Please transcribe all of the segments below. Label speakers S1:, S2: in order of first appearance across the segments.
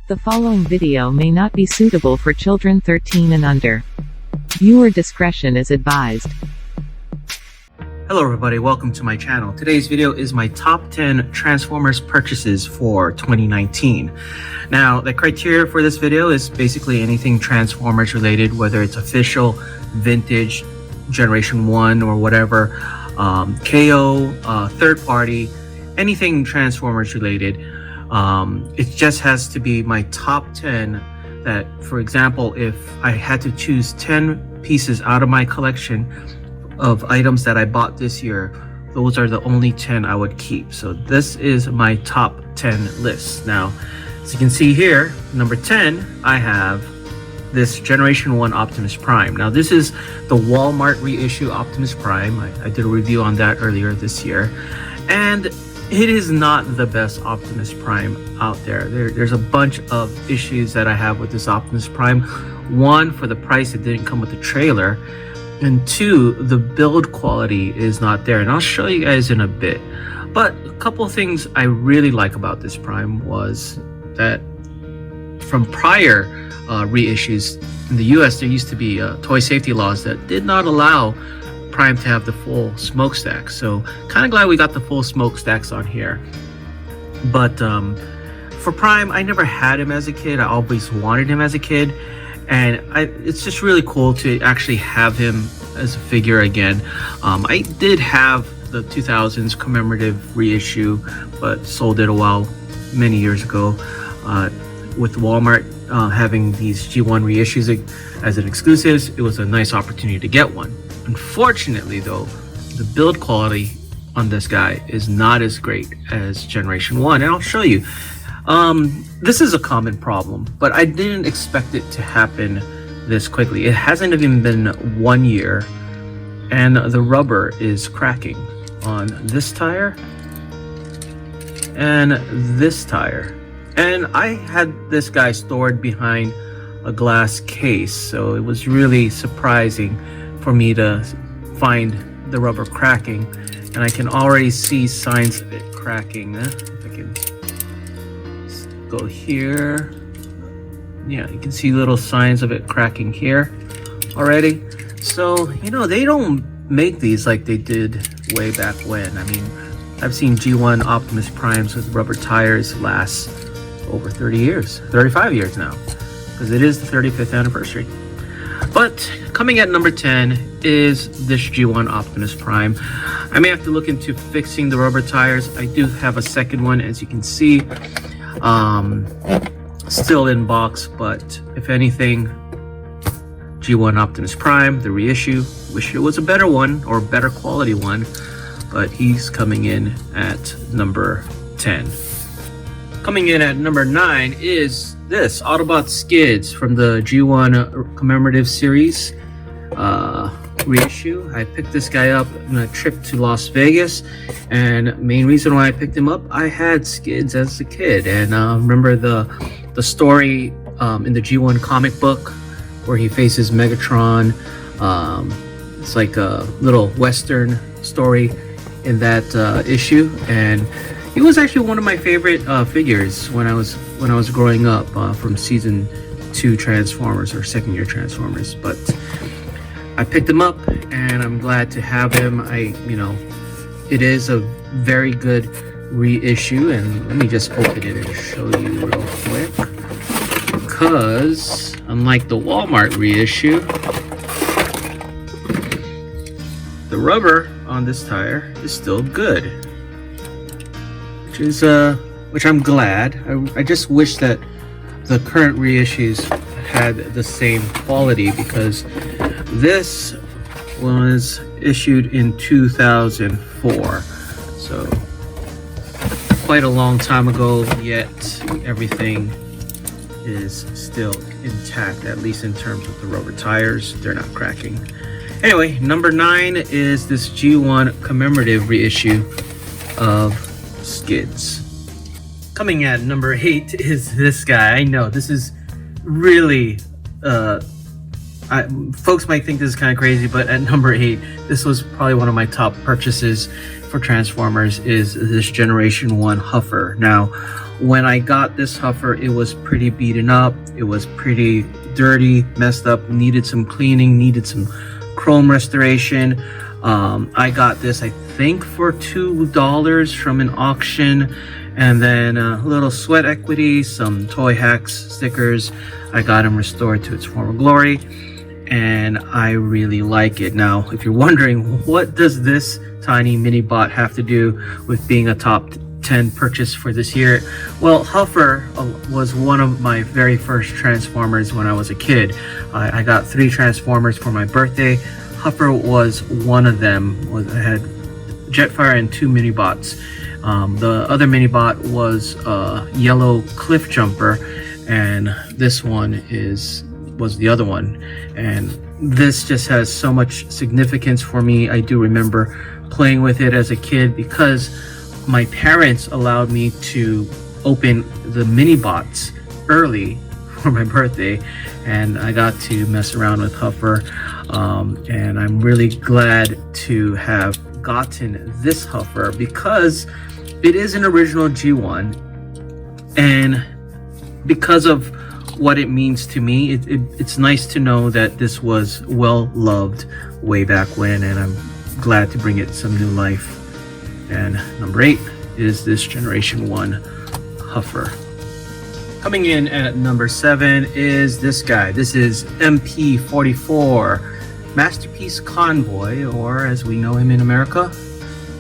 S1: The following video may not be suitable for children 13 and under. Viewer discretion is advised.
S2: Hello everybody, welcome to my channel. Today's video is my top 10 Transformers purchases for 2019. Now, the criteria for this video is basically anything Transformers related, whether it's official, vintage, Generation 1 or whatever, KO, third party, anything Transformers related. It just has to be my top 10 that, for example, if I had to choose 10 pieces out of my collection of items that I bought this year, those are the only 10 I would keep. So this is my top 10 list. Now, as you can see here, number 10, I have this Generation 1 Optimus Prime. Now, this is the Walmart reissue Optimus Prime. I did a review on that earlier this year. And it is not the best Optimus Prime out there. There's a bunch of issues that I have with this Optimus Prime. One, for the price, it didn't come with a trailer. And two, the build quality is not there. And I'll show you guys in a bit. But a couple of things I really like about this Prime was that from prior reissues in the US, there used to be toy safety laws that did not allow Prime to have the full smokestack. So kind of glad we got the full smokestacks on here. But for Prime, I never had him as a kid. I always wanted him as a kid. And it's just really cool to actually have him as a figure again. I did have the 2000s commemorative reissue, but sold it many years ago. With Walmart having these G1 reissues as an exclusive, it was a nice opportunity to get one. Unfortunately though, the build quality on this guy is not as great as Generation 1, and I'll show you. This is a common problem, but I didn't expect it to happen this quickly. It hasn't even been 1 year, and the rubber is cracking on this tire and this tire. And I had this guy stored behind a glass case, so it was really surprising for me to find the rubber cracking, and I can already see signs of it cracking. If I can go here, yeah, you can see little signs of it cracking here already. So, you know, they don't make these like they did way back when. I mean, I've seen G1 Optimus Primes with rubber tires last over 30 years, 35 years now, because it is the 35th anniversary. But coming at number 10 is this G1 Optimus Prime. I may have to look into fixing the rubber tires. I do have a second one, as you can see, still in box, but if anything, G1 Optimus Prime, the reissue, wish it was a better one or better quality one, but he's coming in at number 10. Coming in at number 9 is this Autobot Skids from the G1 commemorative series reissue. I picked this guy up on a trip to Las Vegas, and main reason why I picked him up, I had Skids as a kid, and remember the story in the G1 comic book where he faces Megatron. It's like a little western story in that issue, and he was actually one of my favorite figures when I was growing up from season 2 Transformers or second year Transformers. But I picked him up, and I'm glad to have him. It is a very good reissue, and let me just open it and show you real quick. Because unlike the Walmart reissue, the rubber on this tire is still good, which I'm glad. I just wish that the current reissues had the same quality, because this was issued in 2004, so quite a long time ago, yet everything is still intact, at least in terms of the rubber tires. They're not cracking. Anyway, number 9 is this G1 commemorative reissue of Skids. Coming at number 8 is this guy. I know this is really folks might think this is kind of crazy, but at number 8, this was probably one of my top purchases for Transformers, is this Generation 1 Huffer. Now, when I got this Huffer, it was pretty beaten up, it was pretty dirty, messed up, needed some cleaning, needed some chrome restoration. I got this, I think, for $2 from an auction, and then a little sweat equity, some toy hacks, stickers. I got him restored to its former glory, and I really like it. Now, if you're wondering, what does this tiny mini bot have to do with being a top 10 purchase for this year? Well, Huffer was one of my very first Transformers when I was a kid. I got 3 Transformers for my birthday. Huffer was one of them. I had Jetfire and 2 mini bots. The other mini bot was yellow cliff jumper, and this one was the other one. And this just has so much significance for me. I do remember playing with it as a kid because my parents allowed me to open the mini bots early for my birthday, and I got to mess around with Huffer. And I'm really glad to have gotten this Huffer because it is an original G1, and because of what it means to me, it's nice to know that this was well loved way back when, and I'm glad to bring it some new life. And number 8 is this Generation 1 Huffer. Coming in at number 7 is this guy. This is MP44 Masterpiece Convoy, or as we know him in America,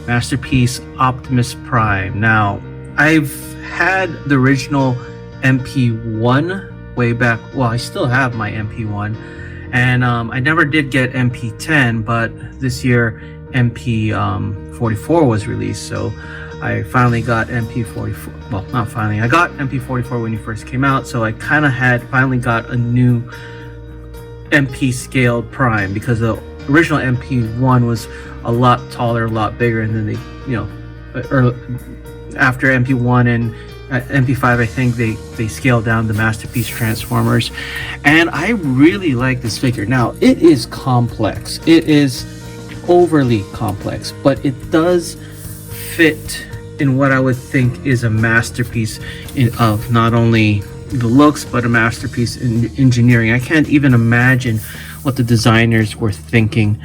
S2: Masterpiece Optimus Prime. Now, I've had the original MP1 way back. Well, I still have my MP1, and I never did get MP10, but this year MP44 was released, so I finally got MP44. Well, not finally, I got MP44 when he first came out, so I kind of had finally got a new MP scaled Prime, because the original MP1 was a lot taller, a lot bigger, and then they, after MP1 and MP5, I think they scaled down the Masterpiece Transformers, and I really like this figure. Now, it is complex. It is overly complex, but it does fit in what I would think is a masterpiece of not only the looks, but a masterpiece in engineering. I can't even imagine what the designers were thinking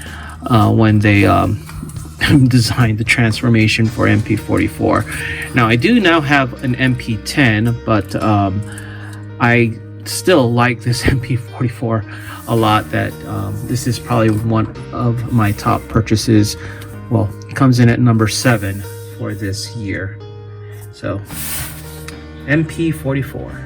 S2: when they designed the transformation for MP44. Now, I do now have an MP10, but I still like this MP44 a lot. That this is probably one of my top purchases. Well, it comes in at number 7 for this year. So MP44.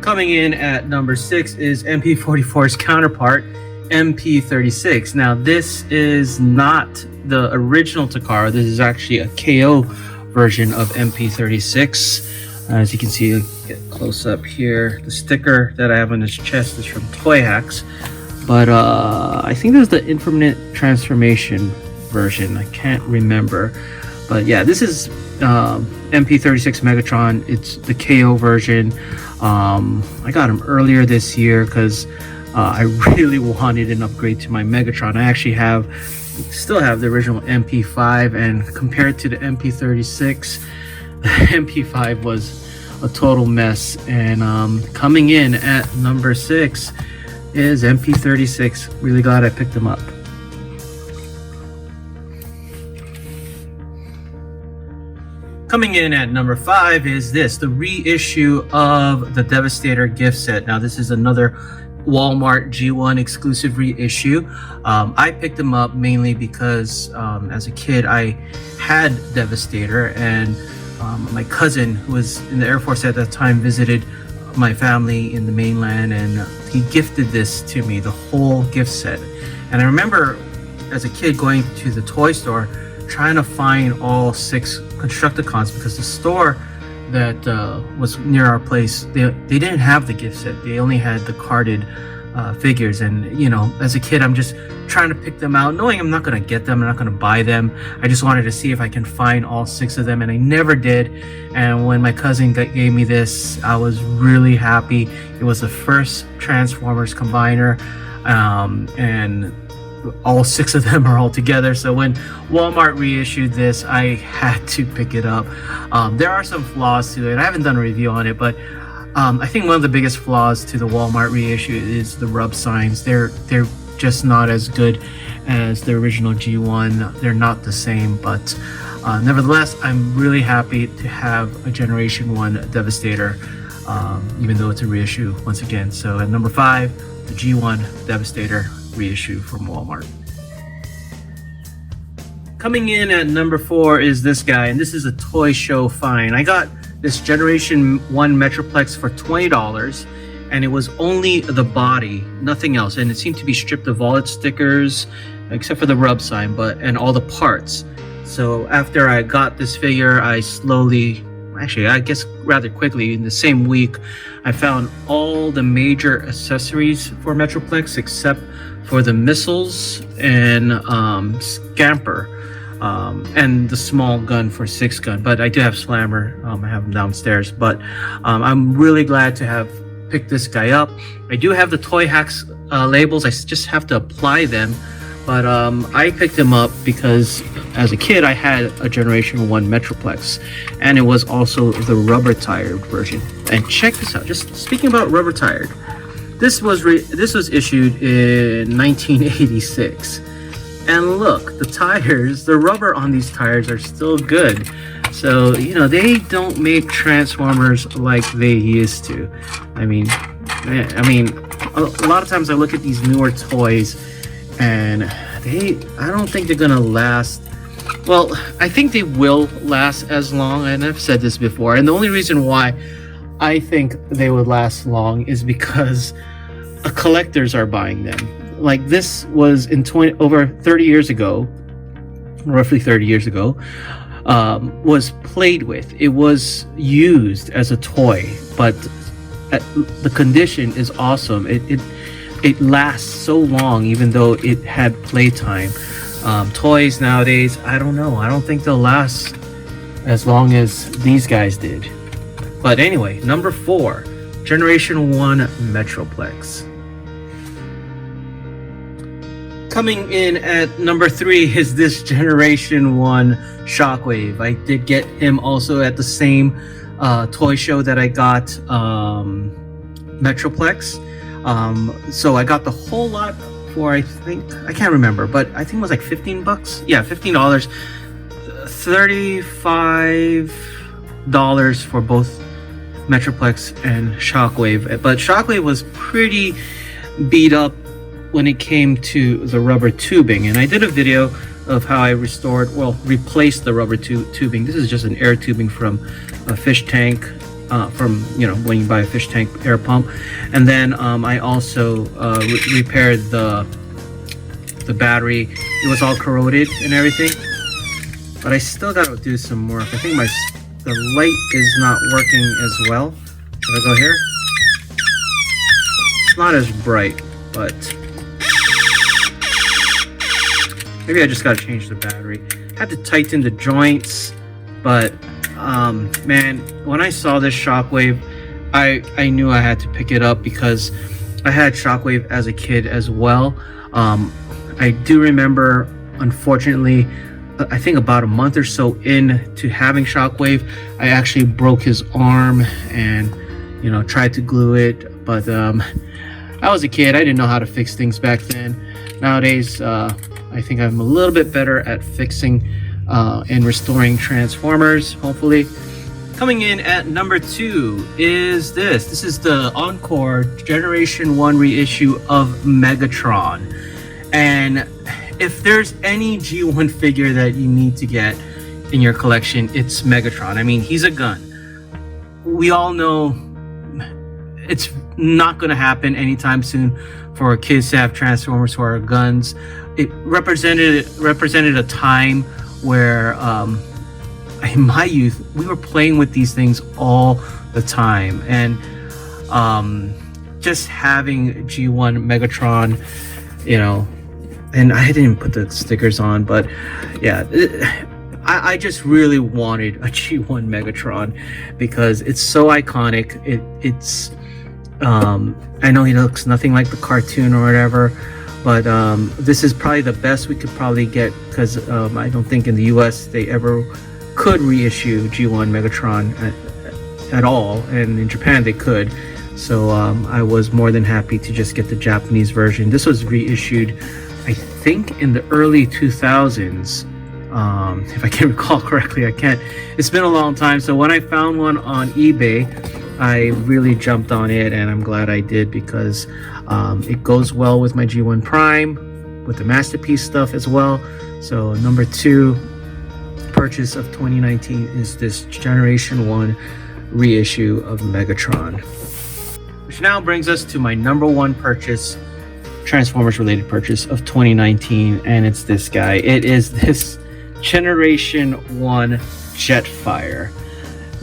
S2: Coming in at number 6 is MP44's counterpart, MP36. Now, this is not the original Takara. This is actually a KO version of MP36. As you can see, get close up here. The sticker that I have on his chest is from Toy Hacks, but I think there's the Infinite Transformation version. I can't remember, but yeah, this is MP36 Megatron. It's the KO version. I got him earlier this year because I really wanted an upgrade to my Megatron. I actually still have the original MP5, and compared to the MP36, the MP5 was a total mess. And coming in at number 6 is MP36. Really glad I picked him up. Coming in at number 5 is the reissue of the Devastator gift set. Now, this is another Walmart G1 exclusive reissue. I picked them up mainly because as a kid I had Devastator, and my cousin, who was in the Air Force at that time, visited my family in the mainland, and he gifted this to me, the whole gift set. And I remember as a kid going to the toy store trying to find all 6 Constructicons, because the store that was near our place, they didn't have the gift set. They only had the carded figures. And as a kid, I'm just trying to pick them out, knowing I'm not going to get them, I'm not going to buy them. I just wanted to see if I can find all 6 of them, and I never did. And when my cousin gave me this, I was really happy. It was the first Transformers combiner. and all 6 of them are all together. So when Walmart reissued this, I had to pick it up. There are some flaws to it. I haven't done a review on it, but I think one of the biggest flaws to the Walmart reissue is the rub signs. They're just not as good as the original G1. They're not the same, but nevertheless, I'm really happy to have a Generation 1 Devastator, even though it's a reissue once again. So at number 5, the G1 Devastator reissue from Walmart. Coming in at number 4 is this guy, and this is a toy show find. I got this Generation 1 Metroplex for $20, and it was only the body, nothing else, and it seemed to be stripped of all its stickers except for the rub sign, and all the parts. So after I got this figure, I slowly, actually I guess rather quickly, in the same week, I found all the major accessories for Metroplex except for the missiles and Scamper, and the small gun for 6 gun. But I do have Slammer. I have him downstairs. But I'm really glad to have picked this guy up. I do have the Toy Hacks labels. I just have to apply them. But I picked him up because as a kid I had a Generation 1 Metroplex, and it was also the rubber tired version. And check this out. Just speaking about rubber tired, this was issued in 1986, and look, the tires, the rubber on these tires are still good. So you know, they don't make Transformers like they used to. I mean, a lot of times I look at these newer toys, and I don't think they're gonna last. Well, I think they will last as long, and I've said this before, and the only reason why I think they would last long is because collectors are buying them. Like this was in over 30 years ago, roughly 30 years ago, was played with. It was used as a toy, but the condition is awesome. It lasts so long, even though it had playtime. Toys nowadays, I don't know. I don't think they'll last as long as these guys did. But anyway, number 4, Generation 1 Metroplex. Coming in at number 3 is this Generation 1 Shockwave. I did get him also at the same toy show that I got Metroplex. So I got the whole lot for, I can't remember, but I think it was like $15. Yeah, $15. $35 for both Metroplex and Shockwave. But Shockwave was pretty beat up when it came to the rubber tubing, and I did a video of how I replaced the rubber tubing. This is just an air tubing from a fish tank, from, you know, when you buy a fish tank air pump. And then I also repaired the battery. It was all corroded and everything, but I still gotta do some work. I think the light is not working as well. If I go here, it's not as bright, but maybe I just gotta change the battery. Had to tighten the joints, but man, when I saw this Shockwave, I knew I had to pick it up because I had Shockwave as a kid as well. I do remember, unfortunately, I think about a month or so into having Shockwave, I actually broke his arm and, you know, tried to glue it. But I was a kid. I didn't know how to fix things back then. Nowadays, I think I'm a little bit better at fixing and restoring Transformers, hopefully. Coming in at number 2 is this. This is the Encore Generation 1 reissue of Megatron. And if there's any G1 figure that you need to get in your collection, it's Megatron. I mean, he's a gun. We all know it's not going to happen anytime soon for kids to have Transformers who are guns. It represented a time where in my youth we were playing with these things all the time, and just having G1 Megatron, you know, and I didn't put the stickers on, but yeah, I just really wanted a G1 Megatron because it's so iconic. I know he looks nothing like the cartoon or whatever, but this is probably the best we could probably get, because I don't think in the US they ever could reissue G1 Megatron at all, and in Japan they could. So I was more than happy to just get the Japanese version. This was reissued, I think, in the early 2000s. If I can recall correctly. I can't. It's been a long time. So when I found one on eBay, I really jumped on it, and I'm glad I did, because it goes well with my G1 Prime, with the Masterpiece stuff as well. So number 2 purchase of 2019 is this Generation 1 reissue of Megatron. Which now brings us to my number 1 purchase, Transformers related purchase of 2019, and it's this guy. It is this Generation 1 Jetfire.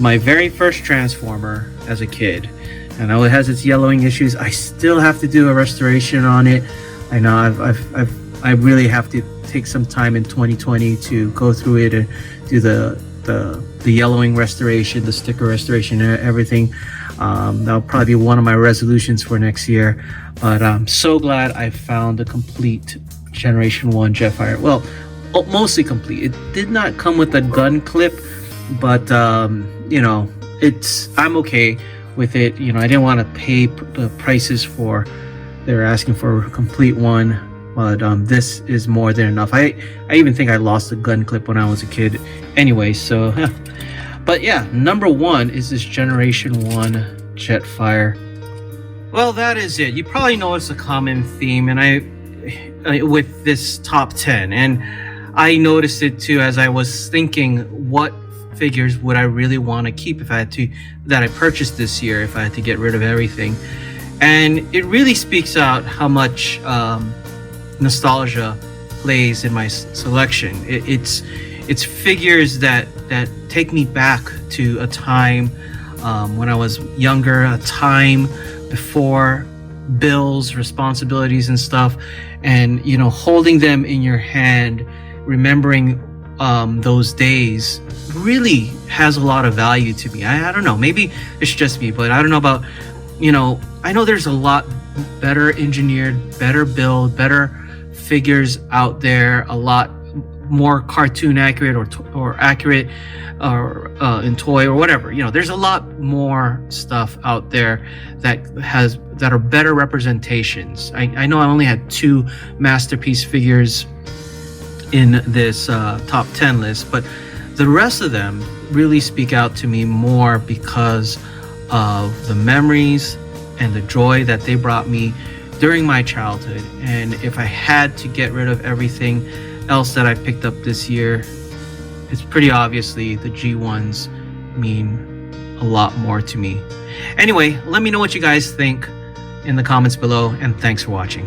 S2: My very first Transformer as a kid. I know it has its yellowing issues. I still have to do a restoration on it. I know I really have to take some time in 2020 to go through it and do the yellowing restoration, the sticker restoration, and everything. That'll probably be one of my resolutions for next year. But I'm so glad I found a complete Generation 1 Jetfire. Well, mostly complete. It did not come with a gun clip, but you know, I'm okay with it. You know, I didn't want to pay the prices for, they were asking for a complete one, but this is more than enough. I even think I lost a gun clip when I was a kid anyway, so but yeah, number 1 is this Generation 1 Jetfire. Well, that is it. You probably know it's a common theme, and I with this top 10, and I noticed it too as I was thinking, what figures would I really want to keep if I had to, that I purchased this year, if I had to get rid of everything. And it really speaks out how much nostalgia plays in my selection. It's figures that take me back to a time when I was younger, a time before bills, responsibilities and stuff, and you know, holding them in your hand, remembering those days really has a lot of value to me. I don't know, maybe it's just me, but I don't know about, you know, I know there's a lot better engineered, better build, better figures out there, a lot more cartoon accurate or accurate or in toy or whatever. You know, there's a lot more stuff out there that are better representations. I know I only had 2 Masterpiece figures in this top 10 list, but the rest of them really speak out to me more because of the memories and the joy that they brought me during my childhood. And if I had to get rid of everything else that I picked up this year, it's pretty obviously the G1s mean a lot more to me. Anyway, let me know what you guys think in the comments below, and thanks for watching.